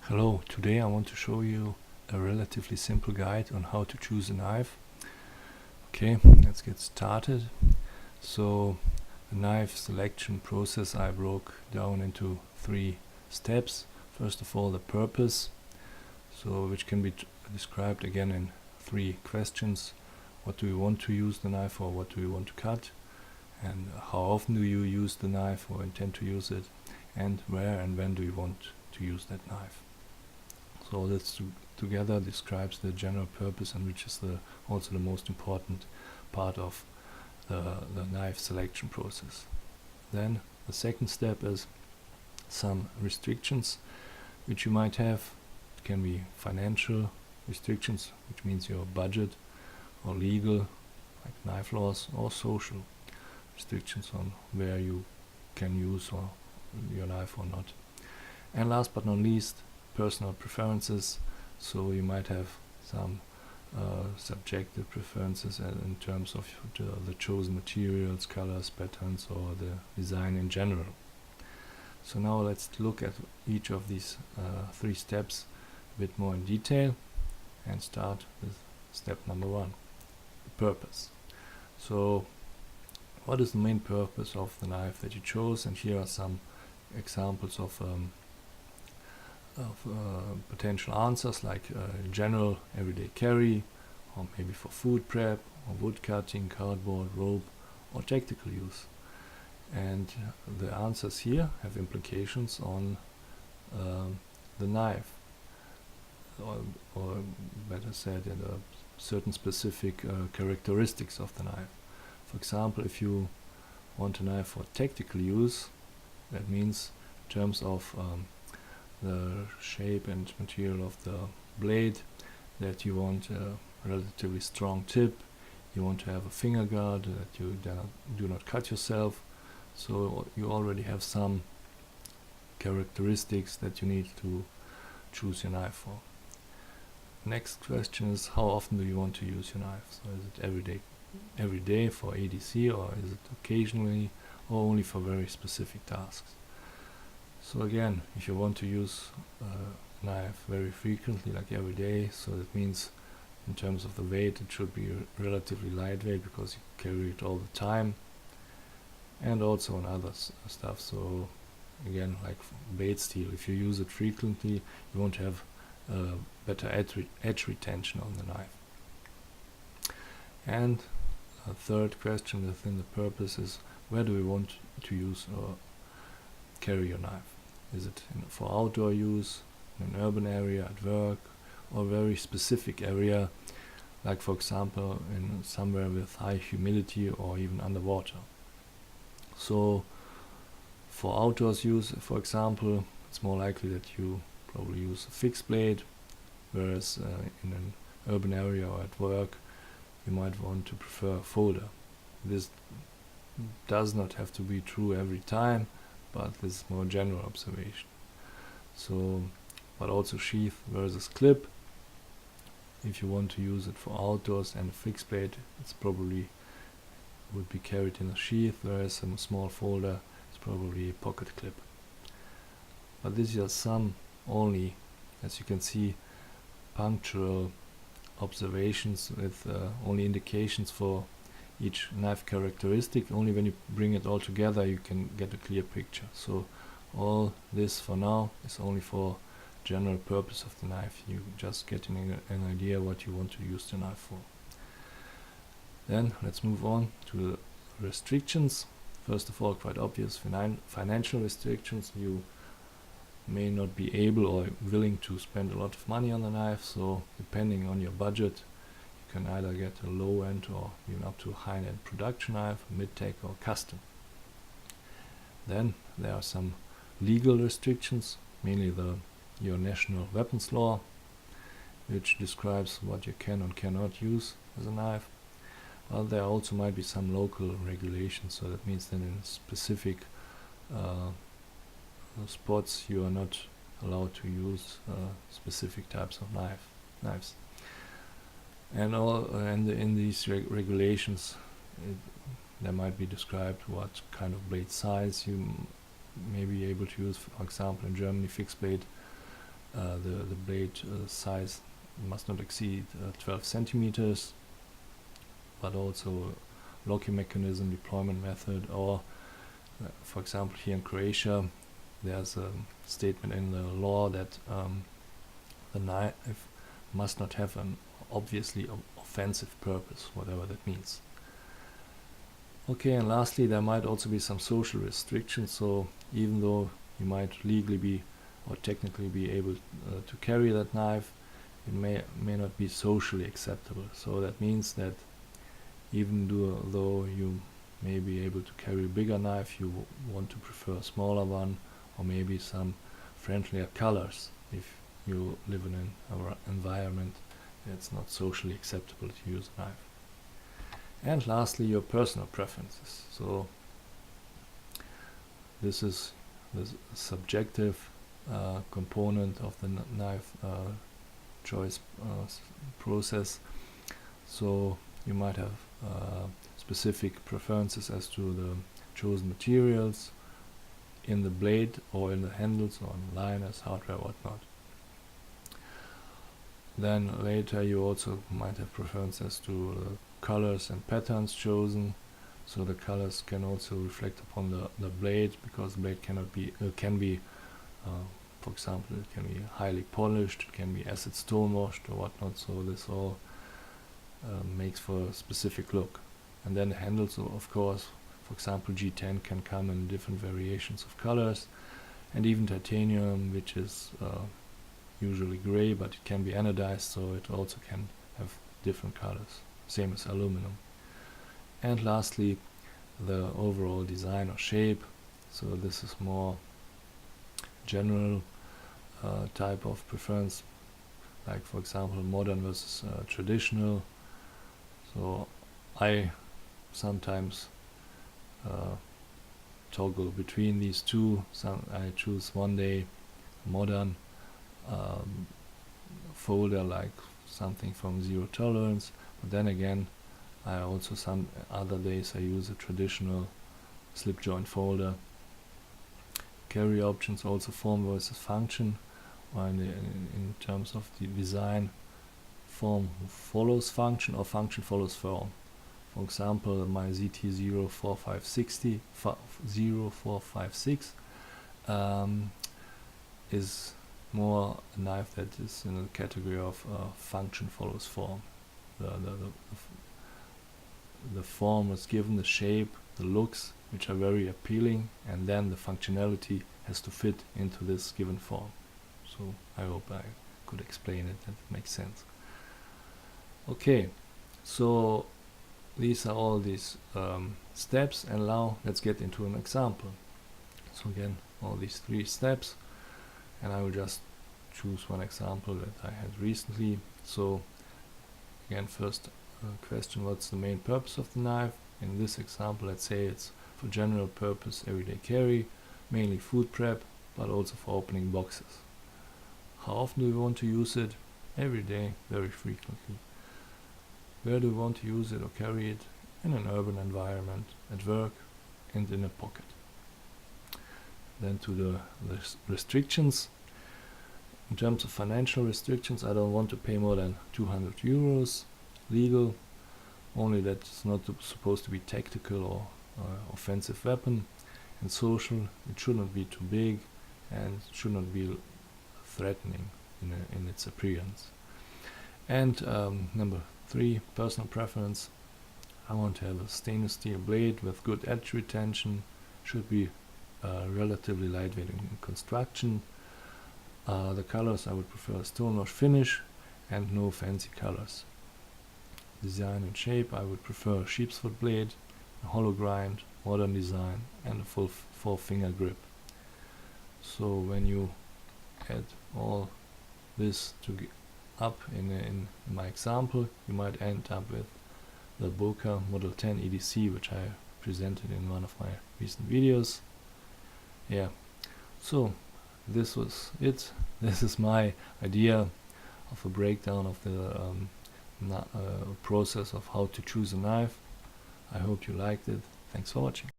Hello, today I want to show you a relatively simple guide on how to choose a knife. Okay, let's get started. So the knife selection process I broke down into 3 steps. First of all, the purpose, which can be described again in 3 questions. What do you want to use the knife for? What do you want to cut? And how often do you use the knife or intend to use it? And where and when do you want to use that knife? So this together describes the general purpose, and which is also the most important part of the knife selection process. Then the second step is some restrictions which you might have. It can be financial restrictions, which means your budget, or legal, like knife laws, or social restrictions on where you can use your knife or not. And last but not least, personal preferences. So you might have some subjective preferences in terms of the chosen materials, colors, patterns, or the design in general. So now let's look at each of these 3 steps a bit more in detail and start with step number 1, the purpose. So what is the main purpose of the knife that you chose? And here are some examples of potential answers, like general everyday carry, or maybe for food prep, or wood cutting, cardboard, rope, or tactical use. And the answers here have implications on the knife, or better said, in certain specific characteristics of the knife. For example, if you want a knife for tactical use, that means in terms of the shape and material of the blade, that you want a relatively strong tip, you want to have a finger guard, that you do not cut yourself. So you already have some characteristics that you need to choose your knife for. Next question is, how often do you want to use your knife? So is it every day for ADC, or is it occasionally, or only for very specific tasks? So again, if you want to use a knife very frequently, like every day, so that means in terms of the weight it should be relatively lightweight, because you carry it all the time, and also on other stuff. So again, like blade steel, if you use it frequently, you won't have better edge retention on the knife. And a third question within the purpose is, where do we want to use or carry your knife? Is it for outdoor use, in an urban area, at work, or a very specific area, like for example in somewhere with high humidity or even underwater? So for outdoors use, for example, it's more likely that you probably use a fixed blade, whereas in an urban area or at work you might want to prefer a folder. This does not have to be true every time, but this is more general observation. So, but also sheath versus clip. If you want to use it for outdoors and a fixed blade, it's probably would be carried in a sheath, whereas a small folder is probably a pocket clip. But these are some only, as you can see, punctual observations with only indications for each knife characteristic. Only when you bring it all together you can get a clear picture. So all this for now is only for general purpose of the knife. You just getting an idea what you want to use the knife for. Then let's move on to the restrictions. First of all, quite obvious financial restrictions. You may not be able or willing to spend a lot of money on the knife, so depending on your budget you can either get a low end or even up to a high end production knife, mid-tech, or custom. Then there are some legal restrictions, mainly your national weapons law, which describes what you can and cannot use as a knife. Well, there also might be some local regulations, so that means that in specific spots you are not allowed to use specific types of knives. And in these regulations there might be described what kind of blade size you may be able to use. For example, in Germany, fixed blade the blade size must not exceed 12 centimeters, but also locking mechanism, deployment method, or for example here in Croatia there's a statement in the law that the knife must not have an obviously offensive purpose, whatever that means. Okay, and lastly, there might also be some social restrictions. So even though you might legally be or technically be able to carry that knife, it may not be socially acceptable. So that means that even though you may be able to carry a bigger knife, you want to prefer a smaller one, or maybe some friendlier colors if you live in an environment that's not socially acceptable to use a knife. And lastly, your personal preferences. So this is the subjective component of the knife choice process. So you might have specific preferences as to the chosen materials in the blade or in the handles or in liners, hardware, whatnot. Then later you also might have preferences to the colors and patterns chosen. So the colors can also reflect upon the blade, because the blade can be for example, it can be highly polished, it can be acid stone washed or whatnot. So this all makes for a specific look. And then the handles, of course, for example G10 can come in different variations of colors, and even titanium, which is usually gray, but it can be anodized, so it also can have different colors, same as aluminum. And lastly, the overall design or shape. So this is more general type of preference, like for example modern versus traditional. So I sometimes toggle between these two. I choose one day modern folder, like something from Zero Tolerance, but then again I also some other days I use a traditional slip joint folder. Carry options, also form versus function, or in terms of the design, form follows function or function follows form. For example, my ZT-04556 is more a knife that is in the category of function follows form. The form is given, the shape, the looks, which are very appealing, and then the functionality has to fit into this given form. So I hope I could explain it and it makes sense. Okay, so these are all these steps, and now let's get into an example. So again, all these 3 steps, and I will just choose one example that I had recently. So again, first question, what's the main purpose of the knife? In this example, let's say it's for general purpose everyday carry, mainly food prep, but also for opening boxes. How often do we want to use it? Every day, very frequently. Where do we want to use it or carry it? In an urban environment, at work, and in a pocket. Then to the restrictions. In terms of financial restrictions, I don't want to pay more than 200 euros. Legal, only that it's not supposed to be tactical or offensive weapon. And social, it should not be too big and should not be threatening in its appearance. And number 3, personal preference. I want to have a stainless steel blade with good edge retention, should be relatively lightweight in construction. The colors I would prefer a stone wash finish and no fancy colors. Design and shape, I would prefer a sheep's foot blade, a hollow grind, modern design, and a full 4-finger grip. So when you add all this up in my example, you might end up with the Boca Model 10 EDC, which I presented in one of my recent videos. Yeah, so this was it. This is my idea of a breakdown of the process of how to choose a knife. I hope you liked it. Thanks for watching.